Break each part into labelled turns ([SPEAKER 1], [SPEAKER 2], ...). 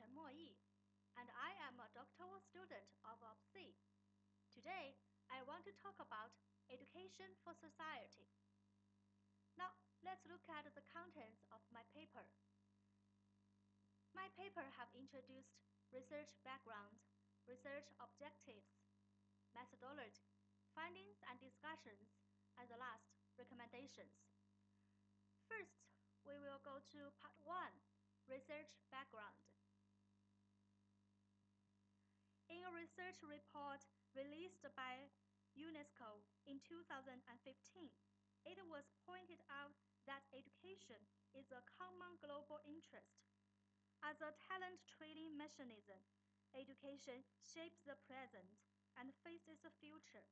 [SPEAKER 1] I'm Mo Yi, and I am a doctoral student of OPC. Today, I want to talk about education for society. Now, let's look at the contents of my paper. My paper have introduced research background, research objectives, methodology, findings and discussions, and the last, recommendations. First, we will go to part 1, research background. In a research report released by UNESCO in 2015, it was pointed out that education is a common global interest. As a talent training mechanism, education shapes the present and faces the future.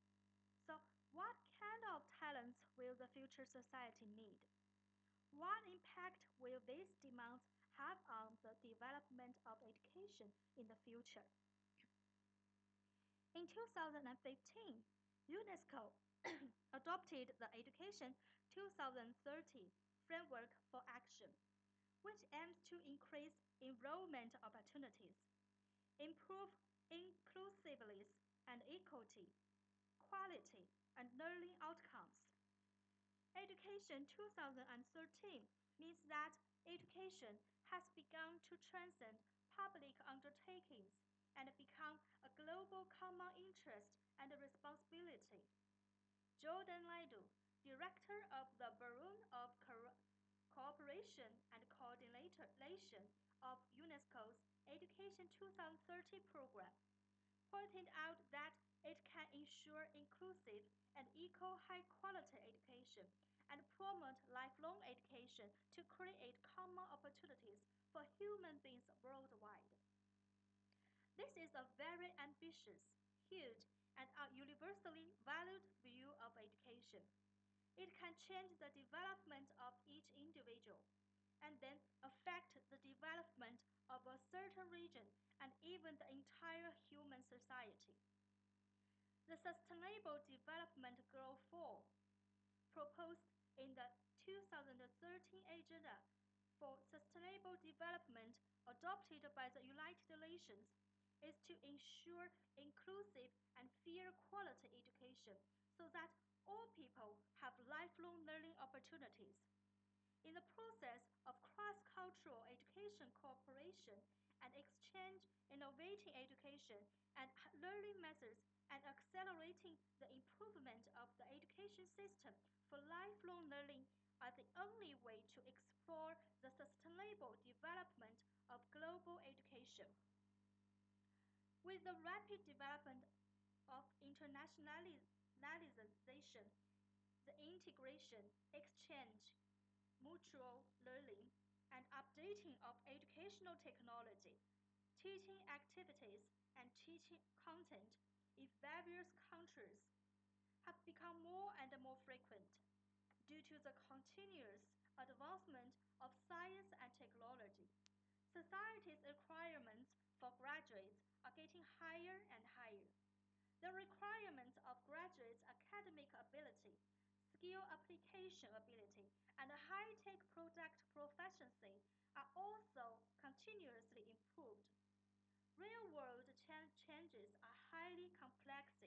[SPEAKER 1] So, what kind of talents will the future society need? What impact will these demands have on the development of education in the future? In 2015, UNESCO adopted the Education 2030 Framework for Action, which aims to increase enrollment opportunities, improve inclusiveness and equity, quality, and learning outcomes. Education 2013 means that education has begun to transcend public undertakings and become a global common interest and responsibility. Jordan Laidu, director of the Bureau of Cooperation and Coordination of UNESCO's Education 2030 program, pointed out that it can ensure inclusive and equal high-quality education and promote lifelong education to create common opportunities for human beings worldwide. This is a very ambitious, huge, and universally valued view of education. It can change the development of each individual and then affect the development of a certain region and even the entire human society. The Sustainable Development Goal 4, proposed in the 2013 Agenda for Sustainable Development adopted by the United Nations, is to ensure inclusive and fair quality education so that all people have lifelong learning opportunities. In the process of cross-cultural education cooperation and exchange, innovating education and learning methods and accelerating the improvement of the education system for lifelong learning are the only way to explore the sustainable development of global education. With the rapid development of internationalization, the integration, exchange, mutual learning, and updating of educational technology, teaching activities, and teaching content in various countries have become more and more frequent due to the continuous advancement of science and technology. Society's requirements for graduates are getting higher and higher. The requirements of graduates' academic ability, skill application ability, and high-tech product proficiency are also continuously improved. Real-world changes are highly complex,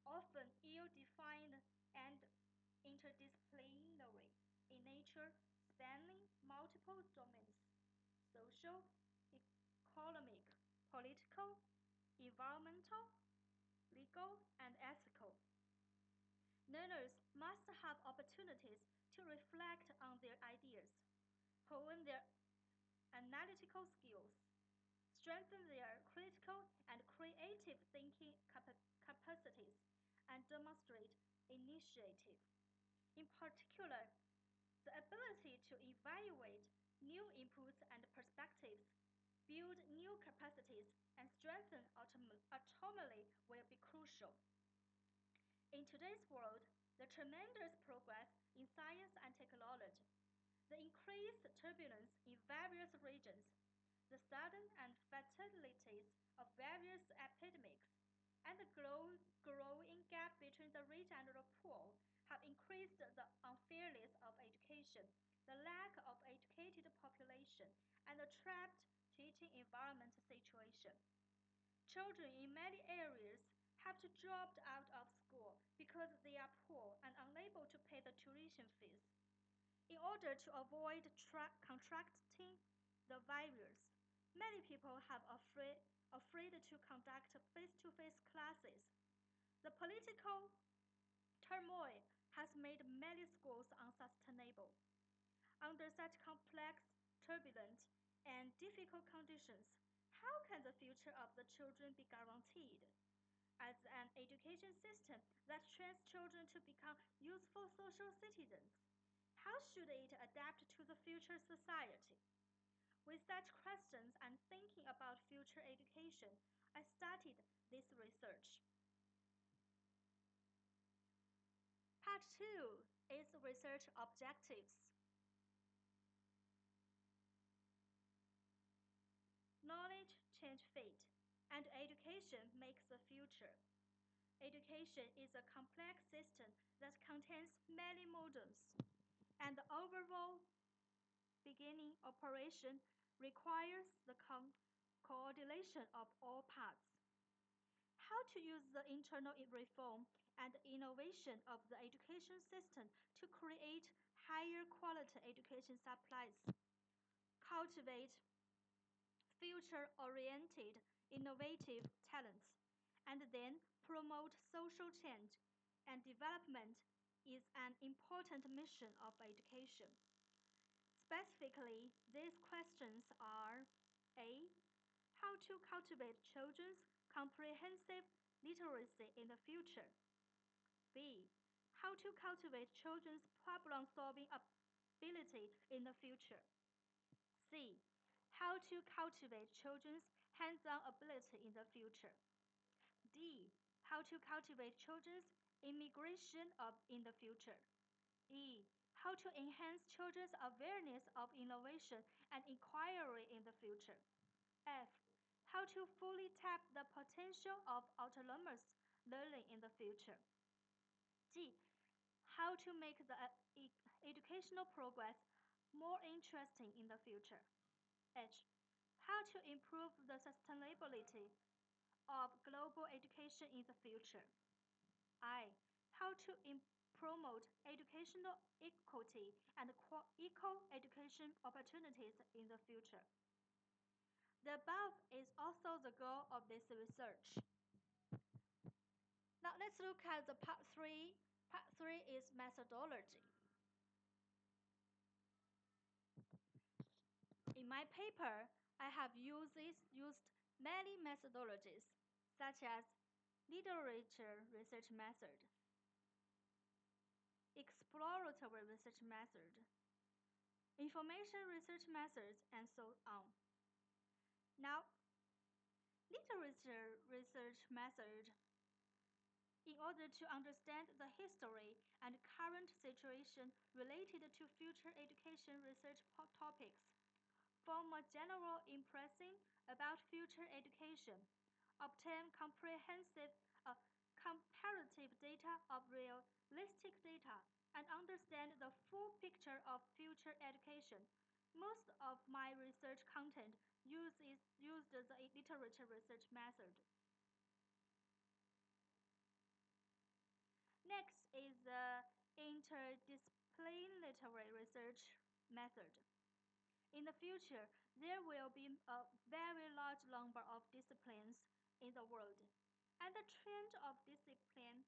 [SPEAKER 1] often ill-defined and interdisciplinary in nature, spanning multiple domains: social, economic, political, environmental, legal, and ethical. Learners must have opportunities to reflect on their ideas, hone their analytical skills, strengthen their critical and creative thinking capacities, and demonstrate initiative. In particular, the ability to evaluate new inputs and perspectives, build new capacities, and strengthen autonomy will be crucial. In today's world, the tremendous progress in science and technology, the increased turbulence in various regions, the sudden and fatalities of various epidemics, and the growing gap between the rich and the poor have increased the unfairness of education, the lack of educated population, and the trapped teaching environment situation. Children in many areas have to drop out of school because they are poor and unable to pay the tuition fees. In order to avoid contracting the virus, many people have afraid to conduct face-to-face classes. The political turmoil has made many schools unsustainable. Under such complex, turbulent, and difficult conditions, how can the future of the children be guaranteed? As an education system that trains children to become useful social citizens, how should it adapt to the future society? With such questions and thinking about future education, I started this research. Part 2 is research objectives. Knowledge changes fate, and education makes the future. Education is a complex system that contains many modules, and the overall beginning operation requires the coordination of all parts. How to use the internal reform and innovation of the education system to create higher quality education supplies, cultivate future-oriented, innovative talents, and then promote social change and development is an important mission of education. Specifically, these questions are A. How to cultivate children's comprehensive literacy in the future. B. How to cultivate children's problem-solving ability in the future. C. How to cultivate children's hands-on ability in the future. D. How to cultivate children's immigration in the future. E. How to enhance children's awareness of innovation and inquiry in the future. F. How to fully tap the potential of autonomous learning in the future. G. How to make the educational progress more interesting in the future. H. How to improve the sustainability of global education in the future. I. How to promote educational equity and equal education opportunities in the future. The above is also the goal of this research. Now let's look at the part 3. Part 3 is methodology. In my paper, I have used many methodologies, such as literature research method, exploratory research method, information research methods, and so on. Now, literature research method, in order to understand the history and current situation related to future education research topics, form a general impression about future education, obtain comprehensive comparative data of realistic data, and understand the full picture of future education. Most of my research content used the literature research method. Next is the interdisciplinary research method. In the future, there will be a very large number of disciplines in the world, and the trend of discipline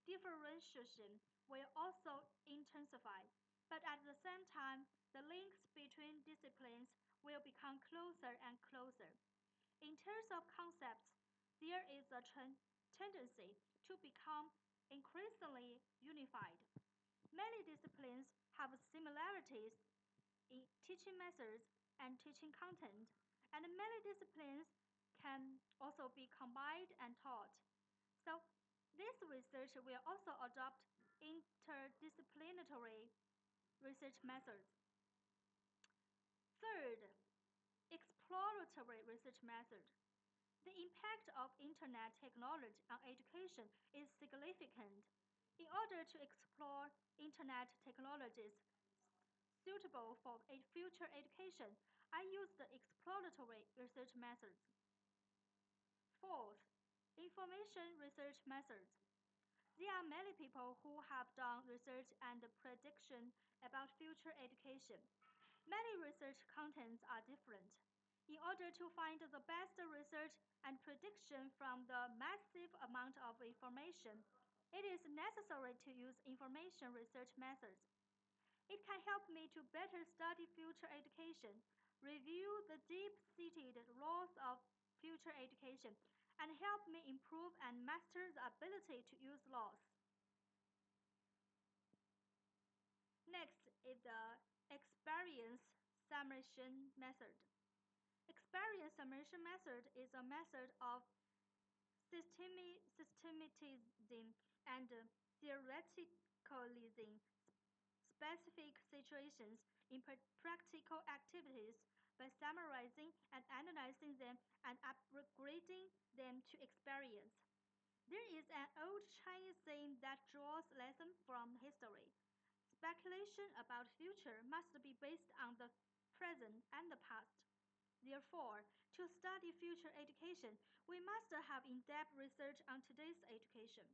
[SPEAKER 1] differentiation will also intensify. But at the same time, the links between disciplines will become closer and closer. In terms of concepts, there is a tendency to become increasingly unified. Many disciplines have similarities in teaching methods and teaching content, and many disciplines can also be combined and taught. So, this research will also adopt interdisciplinary research methods. Third, exploratory research method. The impact of Internet technology on education is significant. In order to explore Internet technologies, suitable for future education, I use the exploratory research methods. Fourth, information research methods. There are many people who have done research and prediction about future education. Many research contents are different. In order to find the best research and prediction from the massive amount of information, it is necessary to use information research methods. It can help me to better study future education, review the deep-seated laws of future education, and help me improve and master the ability to use laws. Next is the experience summation method. Experience summation method is a method of systematizing and theoreticalizing specific situations in practical activities by summarizing and analyzing them and upgrading them to experience. There is an old Chinese saying that draws lessons from history. Speculation about future must be based on the present and the past. Therefore, to study future education, we must have in-depth research on today's education.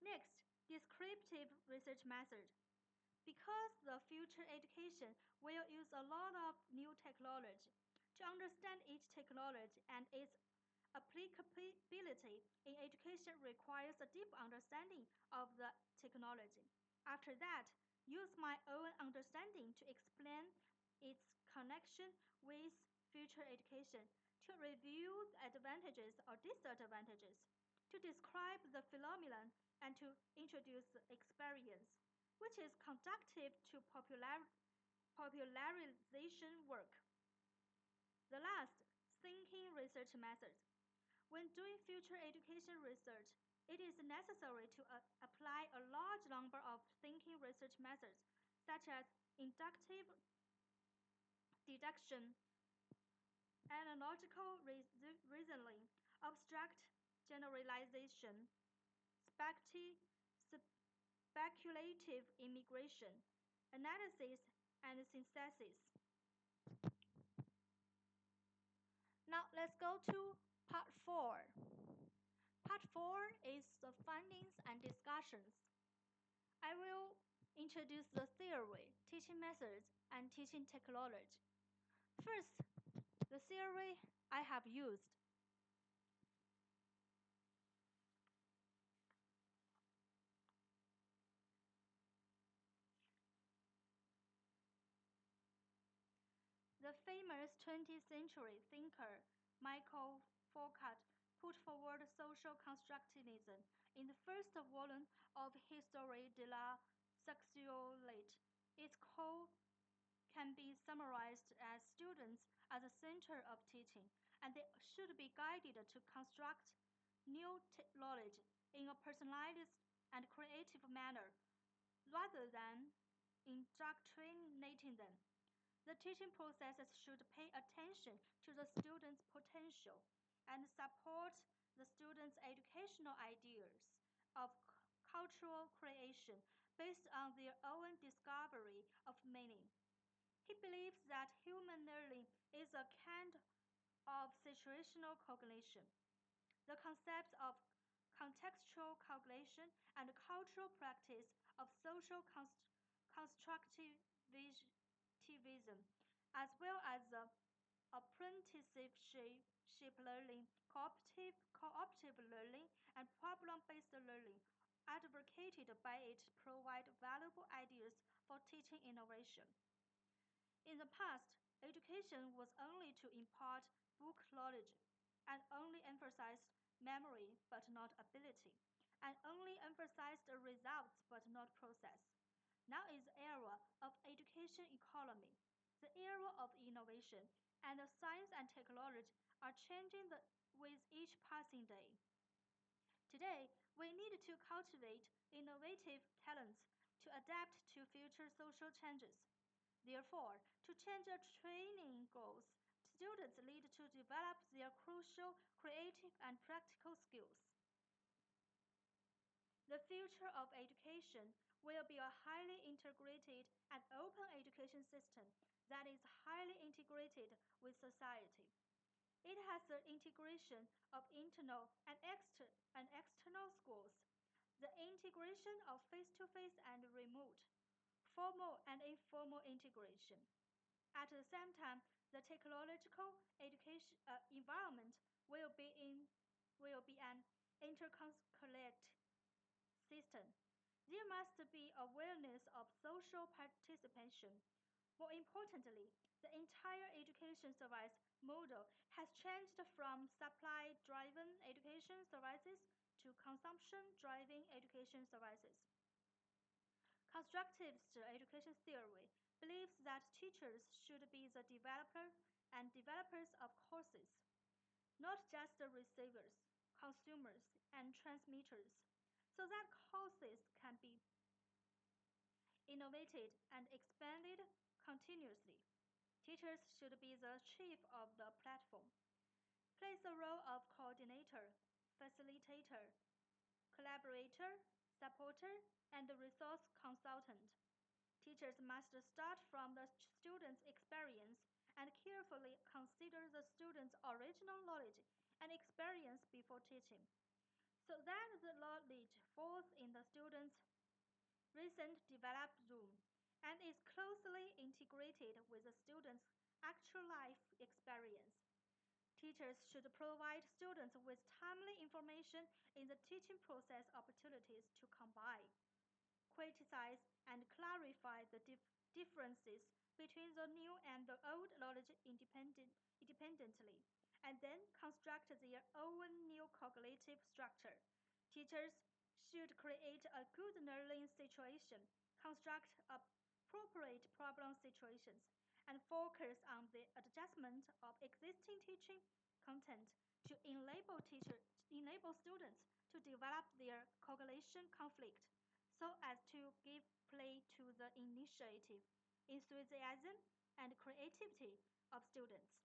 [SPEAKER 1] Next, descriptive research method. Because the future education will use a lot of new technology, to understand each technology and its applicability in education requires a deep understanding of the technology. After that, use my own understanding to explain its connection with future education, to review the advantages or disadvantages, to describe the phenomenon, and to introduce the experience, which is conducive to popularization work. The last, thinking research methods. When doing future education research, it is necessary to apply a large number of thinking research methods, such as inductive deduction, analogical reasoning, abstract generalization, speculative immigration, analysis, and synthesis. Now let's go to part 4. Part 4 is the findings and discussions. I will introduce the theory, teaching methods, and teaching technology. First, the theory I have used. The famous 20th century thinker Michael Foucault put forward social constructivism in the first volume of History de la Sexualité. Its core can be summarized as students at the center of teaching, and they should be guided to construct new knowledge in a personalized and creative manner rather than indoctrinating them. The teaching processes should pay attention to the student's potential and support the student's educational ideas of cultural creation based on their own discovery of meaning. He believes that human learning is a kind of situational cognition. The concepts of contextual cognition and cultural practice of social constructivism, as well as the apprenticeship learning, cooperative learning, and problem-based learning advocated by it provide valuable ideas for teaching innovation. In the past, education was only to impart book knowledge, and only emphasized memory but not ability, and only emphasized results but not process. Now is the era of education economy, the era of innovation, and the science and technology are changing with each passing day. Today, we need to cultivate innovative talents to adapt to future social changes. Therefore, to change their training goals, students need to develop their crucial creative and practical skills. The future of education will be a highly integrated and open education system that is highly integrated with society. It has the integration of internal and external schools, the integration of face-to-face and remote, formal and informal integration. At the same time, the technological education environment will be an interconnected system. There must be awareness of social participation. More importantly, the entire education service model has changed from supply-driven education services to consumption-driven education services. Constructivist education theory believes that teachers should be the developer and developers of courses, not just the receivers, consumers, and transmitters, so that courses can be innovated and expanded continuously. Teachers should be the chief of the platform, plays the role of coordinator, facilitator, collaborator, supporter, and resource consultant. Teachers must start from the student's experience and carefully consider the student's original knowledge and experience before teaching, so that the knowledge falls in the student's recent developed zone and is closely integrated with the student's actual life experience. Teachers should provide students with timely information in the teaching process opportunities to combine, criticize, and clarify the differences between the new and the old knowledge independently, and then construct their own new cognitive structure. Teachers should create a good learning situation, construct appropriate problem situations, and focus on the adjustment of existing teaching content to enable students to develop their cognition conflict so as to give play to the initiative, enthusiasm, and creativity of students.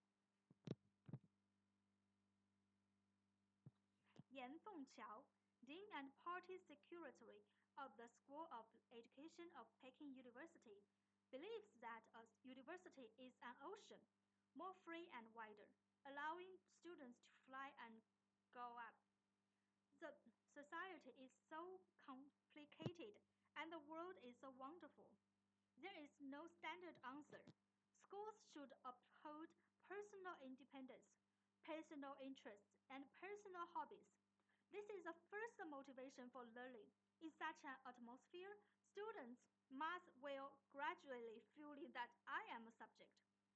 [SPEAKER 1] Yan Fengqiao, Dean and Party Secretary of the School of Education of Peking University, believes that a university is an ocean, more free and wider, allowing students to fly and go up. The society is so complicated and the world is so wonderful. There is no standard answer. Schools should uphold personal independence, personal interests, and personal hobbies. This is the first motivation for learning. In such an atmosphere, students must will gradually feeling that I am a subject,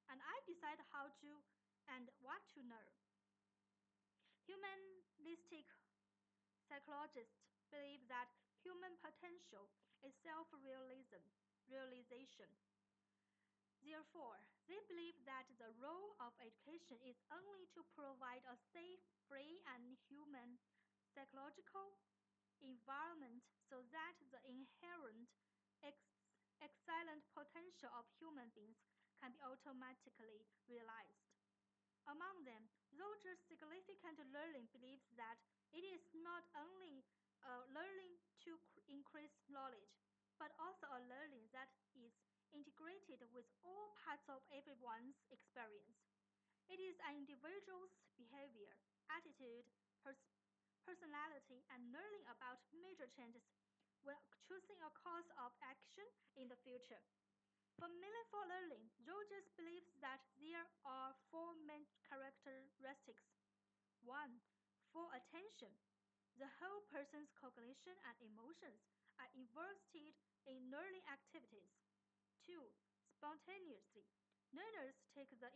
[SPEAKER 1] and I decide how to and what to know. Humanistic psychologists believe that human potential is realization. Therefore, they believe that the role of education is only to provide a safe, free, and human psychological environment so that the inherent excellent potential of human beings can be automatically realized. Among them, Roger's significant learning believes that it is not only a learning to increase knowledge, but also a learning that is integrated with all parts of everyone's experience. It is an individual's behavior, attitude, personality, and learning about major changes when choosing a course of action in the future. For meaningful learning, Rogers believes that there are four main characteristics. 1. Full attention. The whole person's cognition and emotions are invested in learning activities. 2. Spontaneously. Learners take the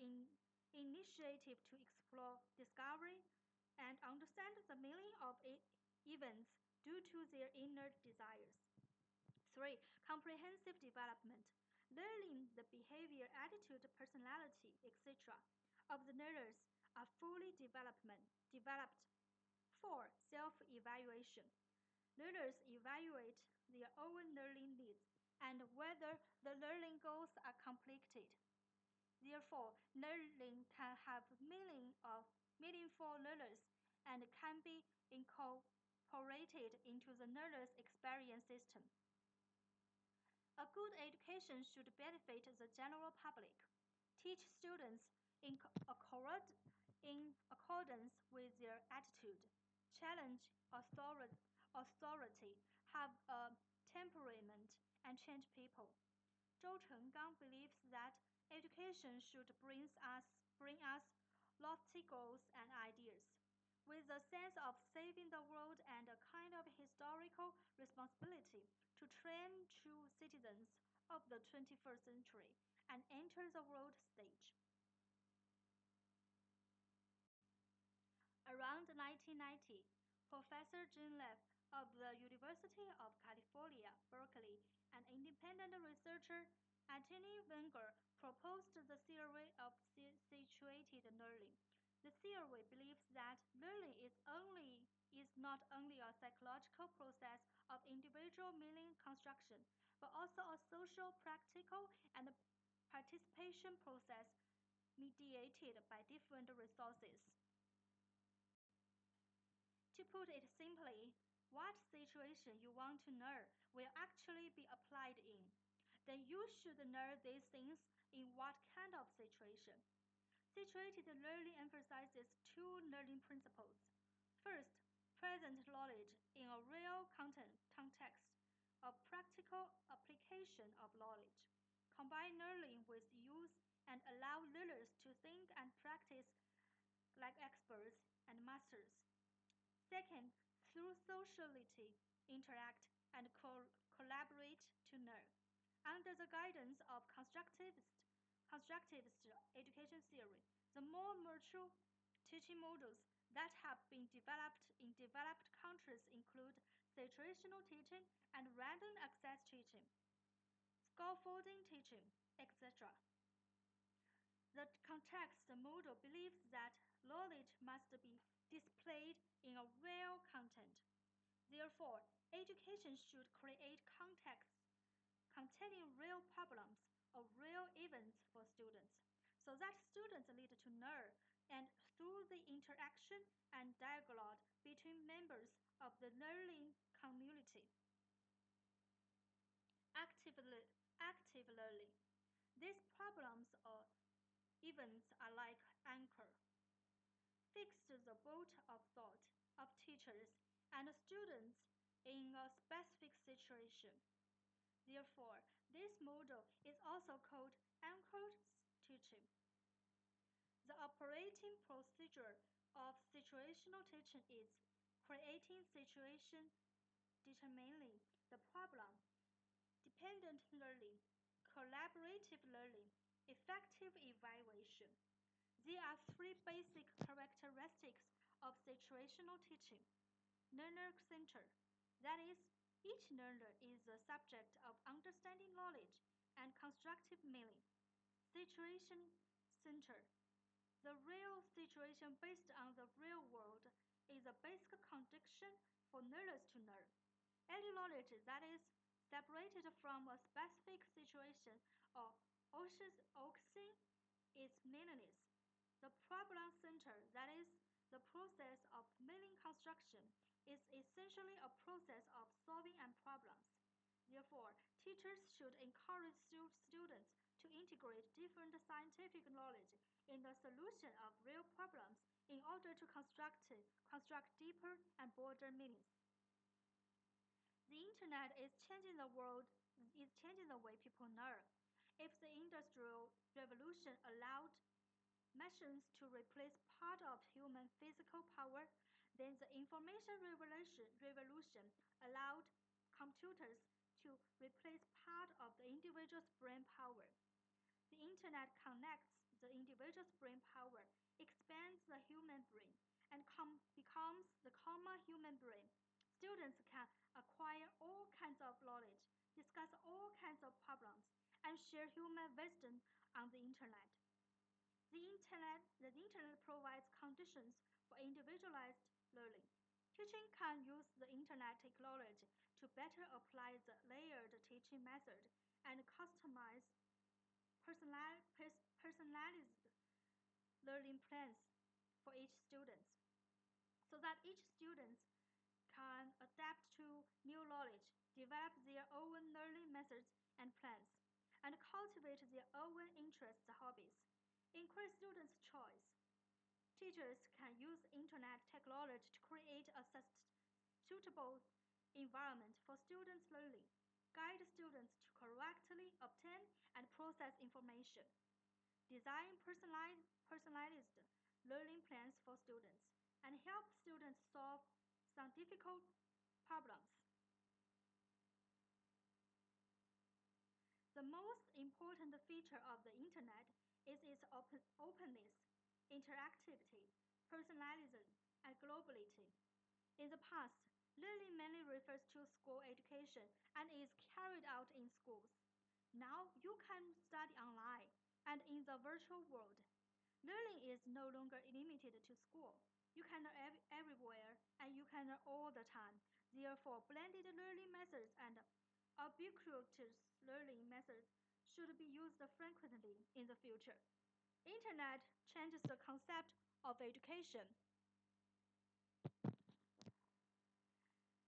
[SPEAKER 1] initiative to explore, discover, and understand the meaning of events due to their inner desires. 3. Comprehensive development. Learning the behavior, attitude, personality, etc. of the learners are fully developed. 4. Self-evaluation. Learners evaluate their own learning needs and whether the learning goals are completed. Therefore, learning can have meaningful learners and can be incorporated into the learner's experience system. A good education should benefit the general public, teach students in accordance with their attitude, challenge authority, have a temperament, and change people. Zhou Chenggang believes that education should bring us lofty goals and ideas, with a sense of saving the world and a kind of historical responsibility to train true citizens of the 21st century and enter the world stage. Around 1990, Professor Jean Leff of the University of California, Berkeley, and independent researcher Antony Wenger proposed the theory of situated learning. The theory believes that learning is not only a psychological process of individual meaning construction, but also a social, practical, and participation process mediated by different resources. To put it simply, what situation you want to learn will actually be applied in. Then you should learn these things in what kind of situation. Situated learning emphasizes two learning principles. First, present knowledge in a real context, a practical application of knowledge. Combine learning with use and allow learners to think and practice like experts and masters. Second, through sociality, interact and collaborate to learn. Under the guidance of constructivist education theory, the more mature teaching models that have been developed in developed countries include situational teaching and random access teaching, scaffolding teaching, etc. The context model believes that knowledge must be displayed in a real content. Therefore, education should create contexts containing real problems or real events for students, so that students lead to learn and through the interaction and dialogue between members of the learning community. Active, active learning. These problems or events are like anchor, fixed the boat of thought of teachers and students in a specific situation. Therefore, this model is also called anchored teaching. The operating procedure of situational teaching is creating situation, determining the problem, dependent learning, collaborative learning, effective evaluation. There are three basic characteristics of situational teaching. Learner-centered, that is, each learner is the subject of understanding knowledge and constructive meaning. Situation-centered, the real situation based on the real world is a basic condition for learners to learn. Any knowledge that is separated from a specific situation or ocean is meaningless. The problem center, that is, the process of meaning construction, is essentially a process of solving problems. Therefore, teachers should encourage students to integrate different scientific knowledge in the solution of real problems in order to construct deeper and broader meanings. The internet is changing the world, is changing the way people learn. If the Industrial Revolution allowed machines to replace part of human physical power, then the information revolution allowed computers to replace part of the individual's brain power. The internet connects the individual's brain power, expands the human brain, and becomes the common human brain. Students can acquire all kinds of knowledge, discuss all kinds of problems, and share human wisdom on the internet. The internet provides conditions for individualized learning. Teaching can use the internet technology to better apply the layered teaching method and customize personalized learning plans for each student, so that each student can adapt to new knowledge develop their own learning methods and plans, and cultivate their own interests and hobbies. Increase students' choice. Teachers can use internet technology to create a suitable environment for students' learning, guide students to correctly obtain and process information, design personalized learning plans for students, and help students solve some difficult problems. The most important feature of the Internet is its openness, interactivity, personalism, and globality. In the past, learning mainly refers to school education and is carried out in schools. Now you can study online and in the virtual world. Learning is no longer limited to school. You can learn everywhere and you can learn all the time. Therefore, blended learning methods and ubiquitous learning methods should be used frequently in the future. Internet changes the concept of education.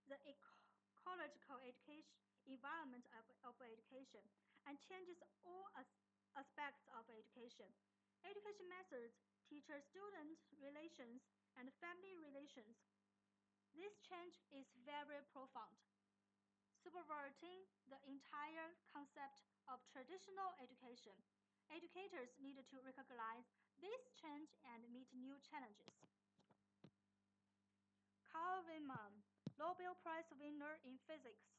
[SPEAKER 1] The ecological education environment of education and changes all aspects of education. Education methods, teacher-student relations, and family relations. This change is very profound, subverting the entire concept of traditional education. Educators need to recognize this change and meet new challenges. Carl Wieman, Nobel Prize winner in physics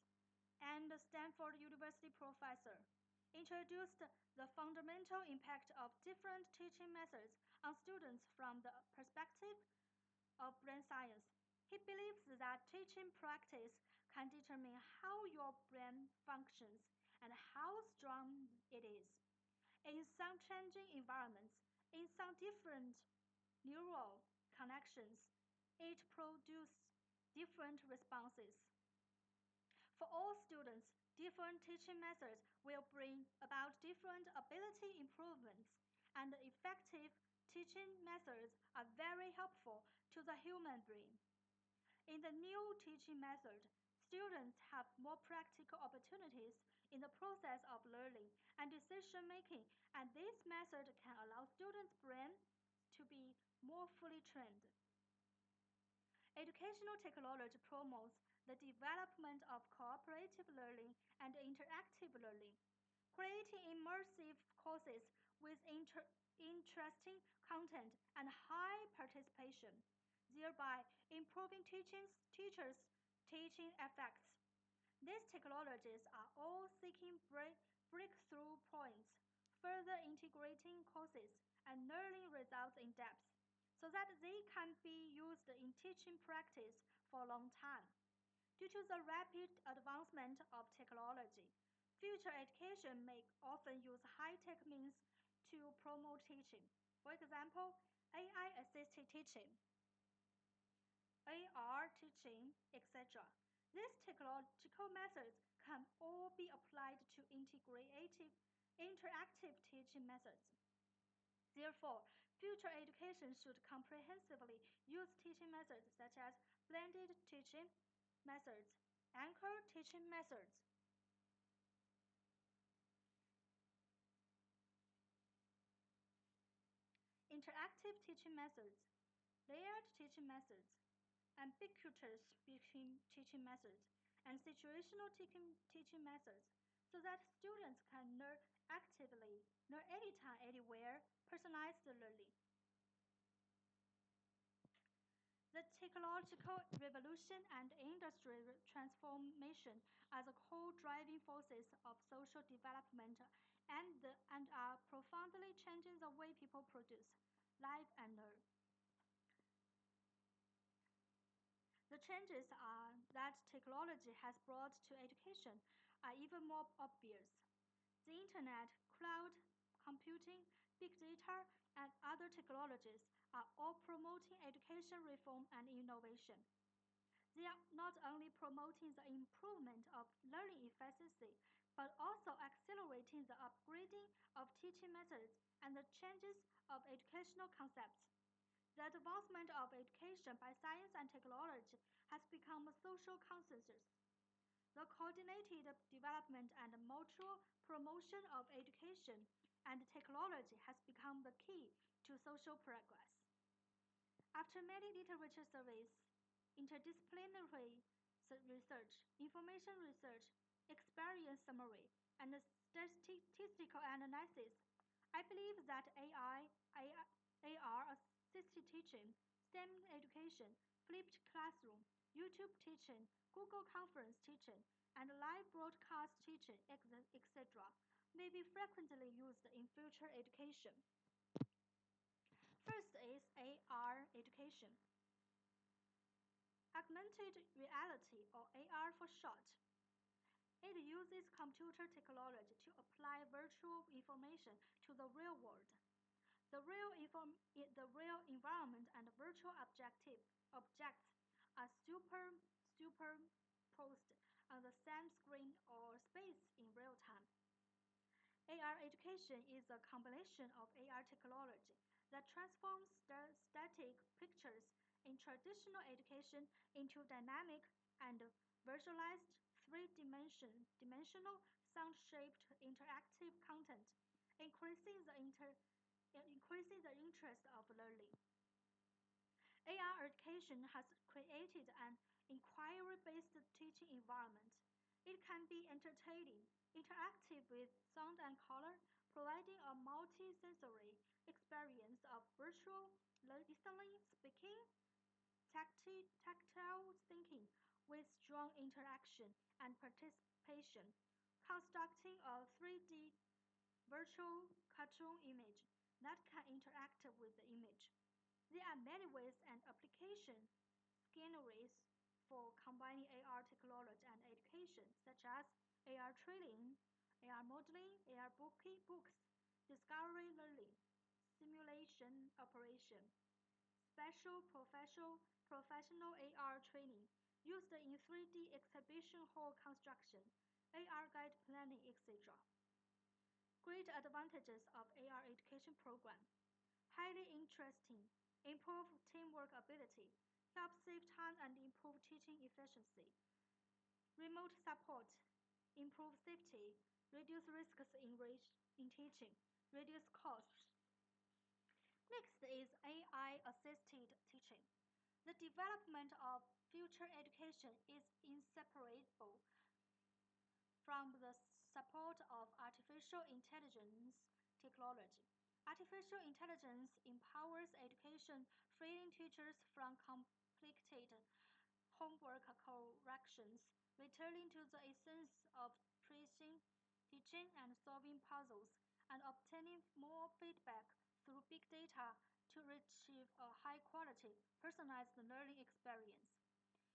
[SPEAKER 1] and Stanford University professor, introduced the fundamental impact of different teaching methods on students from the perspective of brain science. He believes that teaching practice can determine how your brain functions and how strong it is. In some changing environments, in some different neural connections, it produces different responses. For all students, different teaching methods will bring about different ability improvements, and effective teaching methods are very helpful to the human brain. In the new teaching method, students have more practical opportunities in the process of learning and decision making, and this method can allow students' brain to be more fully trained. Educational technology promotes the development of cooperative learning and interactive learning, creating immersive courses with interesting content and high participation, thereby improving teachers' teaching effects. These technologies are all seeking breakthrough points, further integrating courses and learning results in depth, so that they can be used in teaching practice for a long time. Due to the rapid advancement of technology, future education may often use high-tech means to promote teaching. For example, AI-assisted teaching, AR teaching, etc. These technological methods can all be applied to interactive teaching methods. Therefore, future education should comprehensively use teaching methods such as blended teaching methods, anchor teaching methods, interactive teaching methods, layered teaching methods, ubiquitous teaching methods, and situational teaching methods so that students can learn actively, learn anytime, anywhere, personalized learning. The technological revolution and industry transformation are the core driving forces of social development and are profoundly changing the way people produce, live, and learn. The changes that technology has brought to education are even more obvious. The Internet, cloud computing, big data, and other technologies are all promoting education reform and innovation. They are not only promoting the improvement of learning efficiency, but also accelerating the upgrading of teaching methods and the changes of educational concepts. The advancement of education by science and technology has become a social consensus. The coordinated development and mutual promotion of education and technology has become the key to social progress. After many literature surveys, interdisciplinary research, information research, experience summary, and statistical analysis, I believe that AR assisted teaching, STEM education, flipped classroom, YouTube teaching, Google Conference teaching, and live broadcast teaching, etc., may be frequently used in future education. First is AR education. Augmented reality, or AR for short. It uses computer technology to apply virtual information to the real world. The real environment and virtual objects are superposed on the same screen or space in real time. AR education is a combination of AR technology that transforms static pictures in traditional education into dynamic and visualized three-dimensional sound-shaped interactive content, increasing the interest of learning. AR education has created an inquiry-based teaching environment. It can be entertaining, interactive with sound and color, providing a multi-sensory experience of virtual listening, speaking, tactile thinking with strong interaction and participation, constructing a 3D virtual cartoon image that can interact with the image. There are many ways and application scenarios for combining AR technology and education, such as AR training, AR modeling, AR books, discovery learning, simulation operation, special professional AR training used in 3D exhibition hall construction, AR guide planning, etc. Great advantages of AR education program. Highly interesting, improve teamwork ability, help save time and improve teaching efficiency. Remote support, improve safety, reduce risks in teaching, reduce costs. Next is AI assisted teaching. The development of future education is inseparable from the support of artificial intelligence technology. Artificial intelligence empowers education, freeing teachers from complicated homework corrections, returning to the essence of teaching and solving puzzles, and obtaining more feedback through big data to achieve a high-quality, personalized learning experience.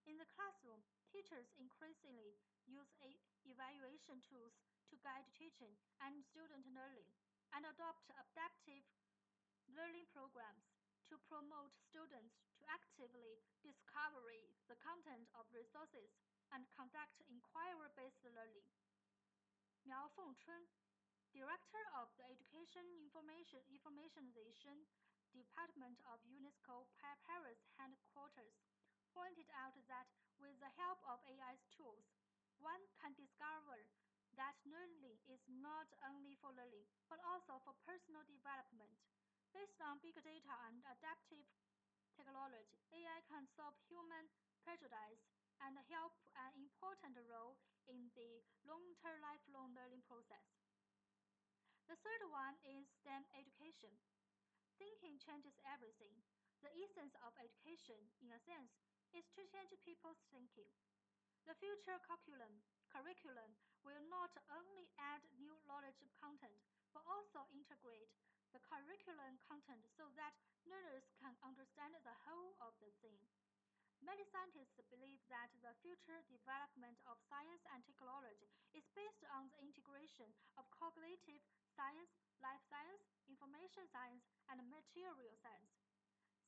[SPEAKER 1] In the classroom, teachers increasingly use evaluation tools to guide teaching and student learning, and adopt adaptive learning programs to promote students to actively discover the content of resources and conduct inquiry-based learning. Miao Fengchun, Director of the Education Informationization Department of UNESCO Paris headquarters, pointed out that with the help of AI tools, one can discover that learning is not only for learning, but also for personal development. Based on big data and adaptive technology, AI can solve human prejudice and help an important role in the long-term lifelong learning process. The third one is STEM education. Thinking changes everything. The essence of education, in a sense, is to change people's thinking. The future curriculum will not only add new knowledge content, but also integrate the curriculum content so that learners can understand the whole of the thing. Many scientists believe that the future development of science and technology is based on the integration of cognitive science, life science, information science, and material science.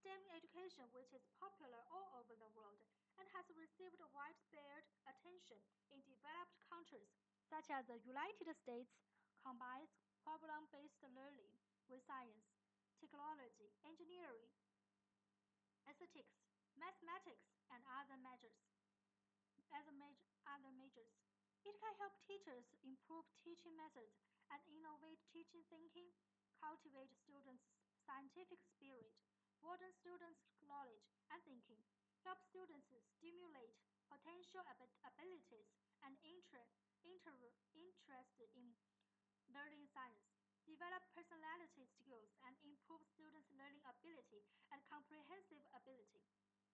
[SPEAKER 1] STEM education, which is popular all over the world and has received widespread attention in developed countries such as the United States, combines problem-based learning with science, technology, engineering, aesthetics, mathematics, and other majors. It can help teachers improve teaching methods and innovate teaching thinking, cultivate students' scientific spirit, broaden students' knowledge and thinking, help students stimulate potential abilities and interest in learning science, develop personality skills and improve students' learning ability and comprehensive ability,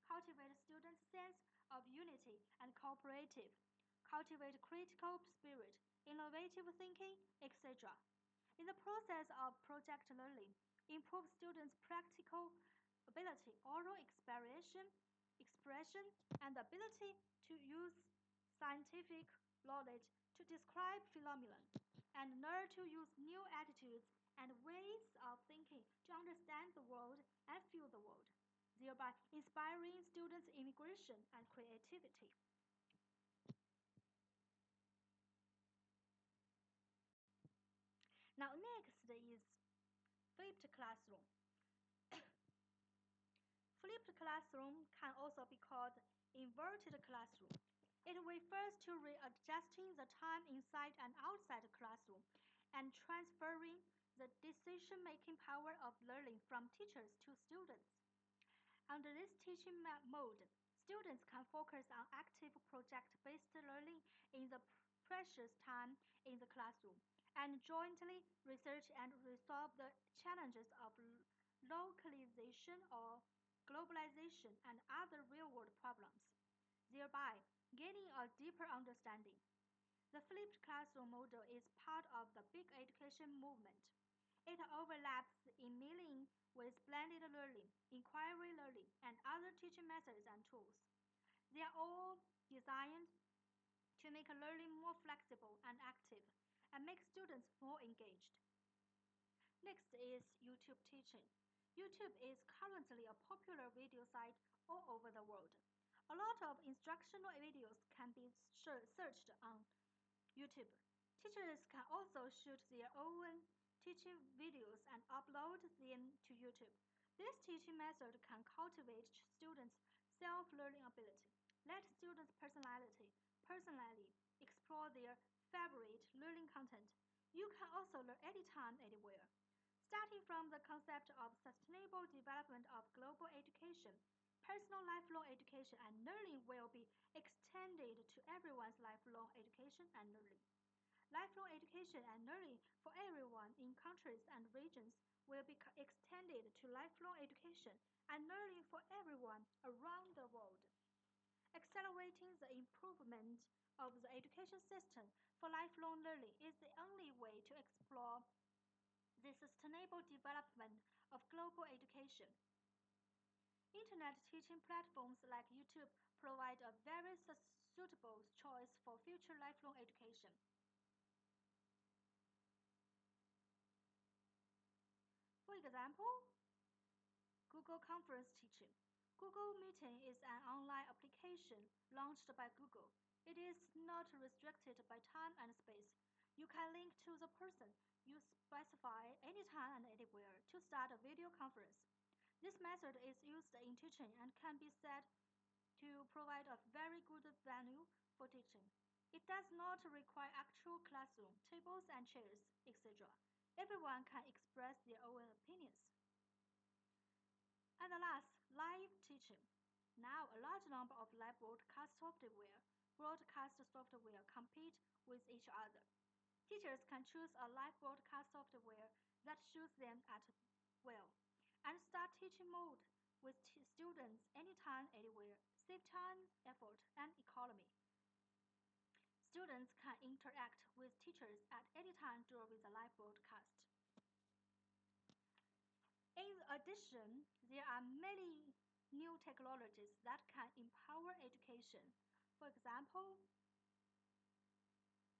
[SPEAKER 1] cultivate students' sense of unity and cooperative, cultivate critical spirit, innovative thinking, etc. In the process of project learning, improve students' practical ability, oral expression, and ability to use scientific knowledge to describe phenomena, and learn to use new attitudes and ways of thinking to understand the world and feel the world, thereby inspiring students' immigration and creativity. Now next is flipped classroom. Flipped classroom can also be called inverted classroom. It refers to readjusting the time inside and outside the classroom and transferring the decision-making power of learning from teachers to students. Under this teaching mode, students can focus on active project-based learning in the precious time in the classroom and jointly research and resolve the challenges of localization or globalization and other real-world problems, thereby gaining a deeper understanding. The flipped classroom model is part of the big education movement. It overlaps in meaning with blended learning, inquiry learning, and other teaching methods and tools. They are all designed to make learning more flexible and active and make students more engaged. Next is YouTube teaching. YouTube is currently a popular video site all over the world. A lot of instructional videos can be searched on YouTube. Teachers can also shoot their own teaching videos and upload them to YouTube. This teaching method can cultivate students' self-learning ability, let students' personally explore their favorite learning content. You can also learn anytime, anywhere. Starting from the concept of sustainable development of global education, personal lifelong education and learning will be extended to everyone's lifelong education and learning. Lifelong education and learning for everyone in countries and regions will be extended to lifelong education and learning for everyone around the world. Accelerating the improvement of the education system for lifelong learning is the only way to explore the sustainable development of global education. Internet teaching platforms like YouTube provide a very suitable choice for future lifelong education. For example, Google Conference Teaching. Google Meeting is an online application launched by Google. It is not restricted by time and space. You can link to the person you specify anytime and anywhere to start a video conference. This method is used in teaching and can be said to provide a very good venue for teaching. It does not require actual classroom, tables and chairs, etc. Everyone can express their own opinions. And last, live teaching. Now, a large number of live broadcast software compete with each other. Teachers can choose a live broadcast software that suits them at will, and start teaching mode with students anytime, anywhere, save time, effort, and economy. Students can interact with teachers at any time during the live broadcast. In addition, there are many new technologies that can empower education. For example,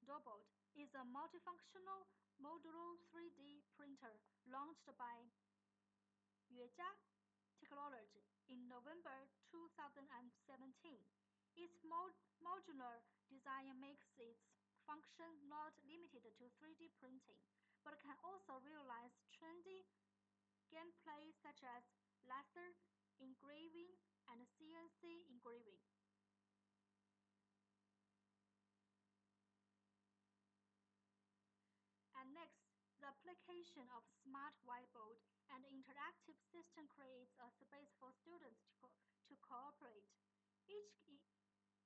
[SPEAKER 1] Dobot is a multifunctional modular 3D printer launched by Yuejia Technology in November 2017. Its modular design makes its function not limited to 3D printing, but can also realize trendy gameplay such as laser engraving and CNC engraving. application of smart whiteboard and interactive system creates a space for students to cooperate. Each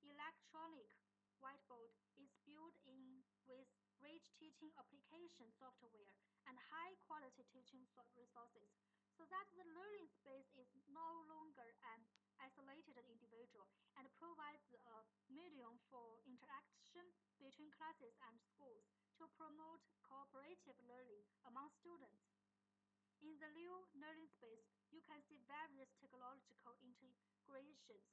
[SPEAKER 1] electronic whiteboard is built in with rich teaching application software and high-quality teaching resources so that the learning space is no longer an isolated individual and provides a medium for interaction between classes and schools to promote cooperative learning among students. In the new learning space, you can see various technological integrations.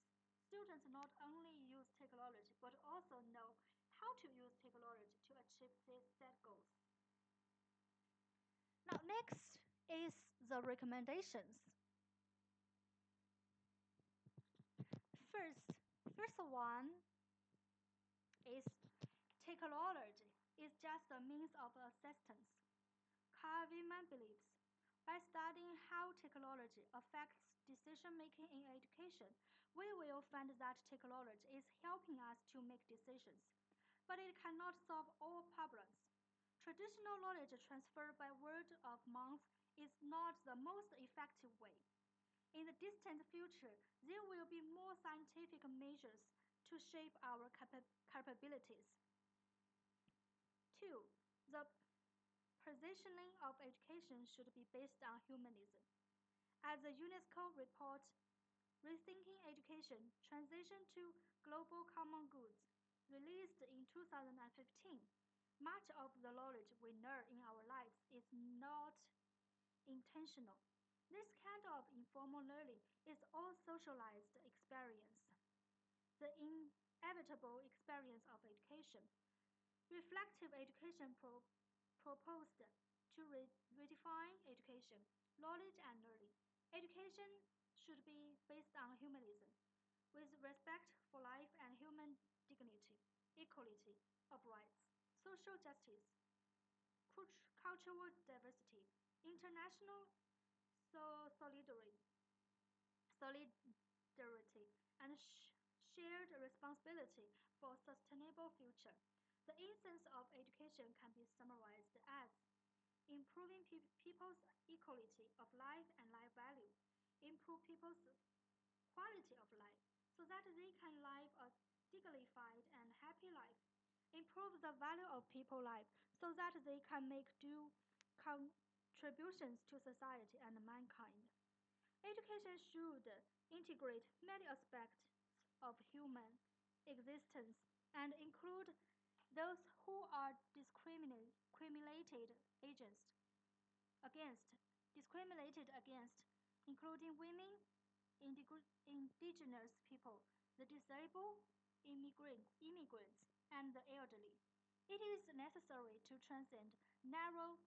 [SPEAKER 1] Students not only use technology but also know how to use technology to achieve set goals. Now, next is the recommendations. First one is technology is just a means of assistance. Carl Wieman believes by studying how technology affects decision-making in education, we will find that technology is helping us to make decisions, but it cannot solve all problems. Traditional knowledge transfer by word of mouth is not the most effective way. In the distant future, there will be more scientific measures to shape our capabilities. 2. The positioning of education should be based on humanism. As the UNESCO report, Rethinking Education, Transition to Global Common Goods, released in 2015, much of the knowledge we learn in our lives is not intentional. This kind of informal learning is all socialized experience, the inevitable experience of education. Reflective education proposed to redefine education, knowledge and learning. Education should be based on humanism, with respect for life and human dignity, equality of rights, social justice, cultural diversity, international solidarity, and shared responsibility for a sustainable future. The essence of education can be summarized as improving people's equality of life and life value, improve people's quality of life so that they can live a dignified and happy life, improve the value of people's life so that they can make due contributions to society and mankind. Education should integrate many aspects of human existence and include those who are against, discriminated against, including women, indigenous people, the disabled, immigrants, and the elderly. It is necessary to transcend narrow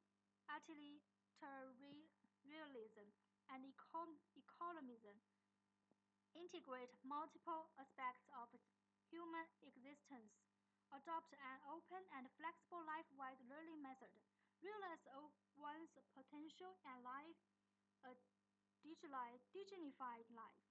[SPEAKER 1] utilitarianism and economism, integrate multiple aspects of human existence, adopt an open and flexible life-wide learning method, realize one's potential and live a dignified life.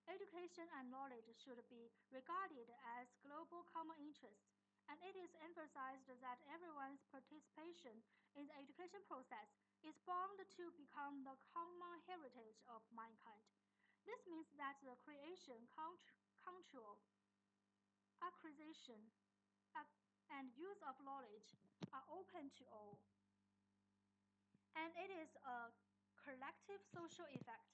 [SPEAKER 1] Education and knowledge should be regarded as global common interests, and it is emphasized that everyone's participation in the education process is bound to become the common heritage of mankind. This means that the creation, control, acquisition, and use of knowledge are open to all, and it is a collective social effect.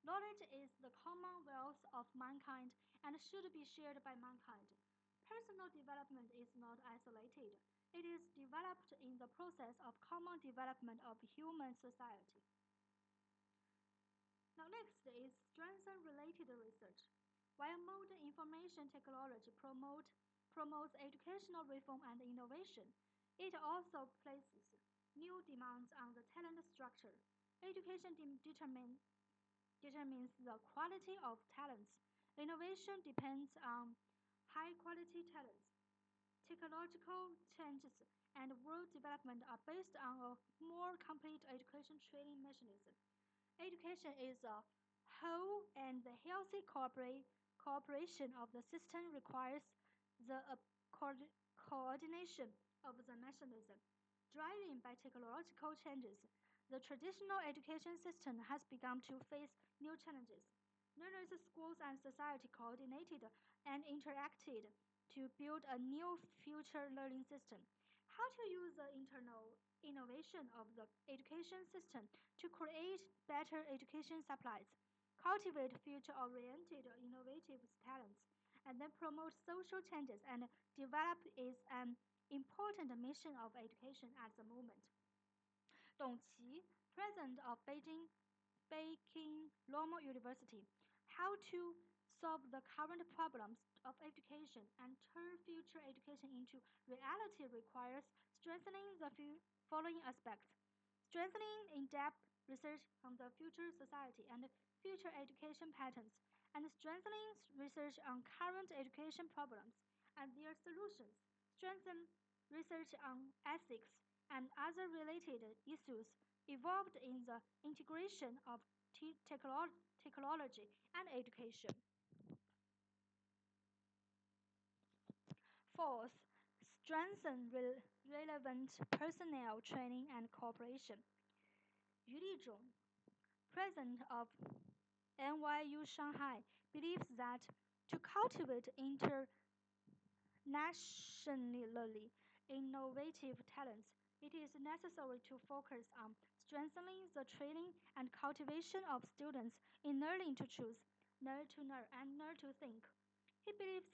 [SPEAKER 1] Knowledge is the commonwealth of mankind and should be shared by mankind. Personal development is not isolated. It is developed in the process of common development of human society. Now next is strengthen related research. While modern information technology promotes educational reform and innovation, it also places new demands on the talent structure. Education determines the quality of talents. Innovation depends on high-quality talents. Technological changes and world development are based on a more complete education training mechanism. Education is a whole, and the healthy cooperation of the system requires the coordination of the mechanism. Driven by technological changes, the traditional education system has begun to face new challenges. Numerous schools and society coordinated and interacted to build a new future learning system. How to use the internal innovation of the education system to create better education supplies, cultivate future-oriented innovative talents, and then promote social changes and develop is an important mission of education at the moment. Dong Qi, president of Beijing Normal University, how to solve the current problems of education and turn future education into reality requires strengthening the following aspects: strengthening in-depth research on the future society and future education patterns, and strengthening research on current education problems and their solutions, strengthen research on ethics and other related issues involved in the integration of technology and education. Fourth, strengthen relevant personnel training and cooperation. Yu Lijong, president of NYU Shanghai, believes that to cultivate internationally innovative talents, it is necessary to focus on strengthening the training and cultivation of students in learning to choose, learn to learn, and learn to think. He believes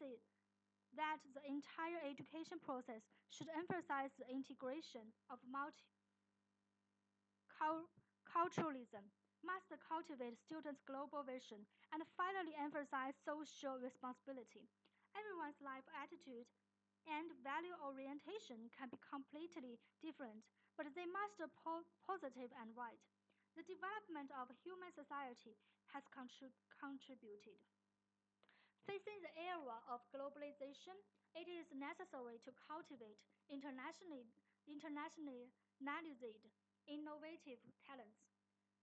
[SPEAKER 1] that the entire education process should emphasize the integration of multiculturalism, must cultivate students' global vision, and finally emphasize social responsibility. Everyone's life attitude and value orientation can be completely different, but they must be positive and right. The development of human society has contributed. Facing the era of globalization, it is necessary to cultivate internationalized, innovative talents.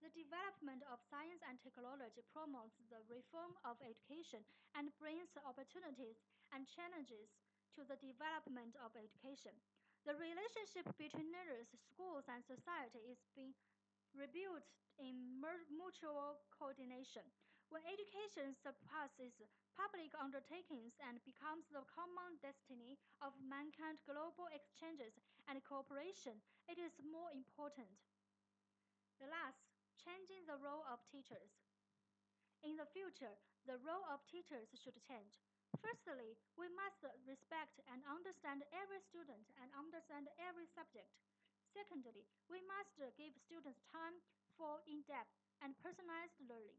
[SPEAKER 1] The development of science and technology promotes the reform of education and brings opportunities and challenges to the development of education. The relationship between learners, schools, and society is being rebuilt in mutual coordination. When education surpasses public undertakings and becomes the common destiny of mankind, global exchanges and cooperation, it is more important. The last, changing the role of teachers. In the future, the role of teachers should change. Firstly, we must respect and understand every student and understand every subject. Secondly, we must give students time for in-depth and personalized learning.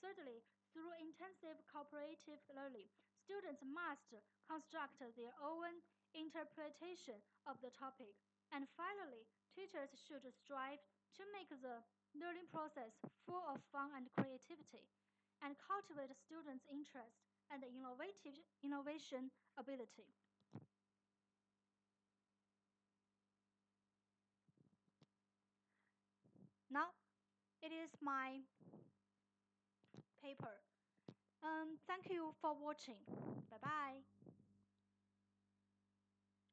[SPEAKER 1] Thirdly, through intensive cooperative learning, students must construct their own interpretation of the topic. And finally, teachers should strive to make the learning process full of fun and creativity, and cultivate students' interest and innovation ability. Now, it is my paper. Thank you for watching. Bye bye.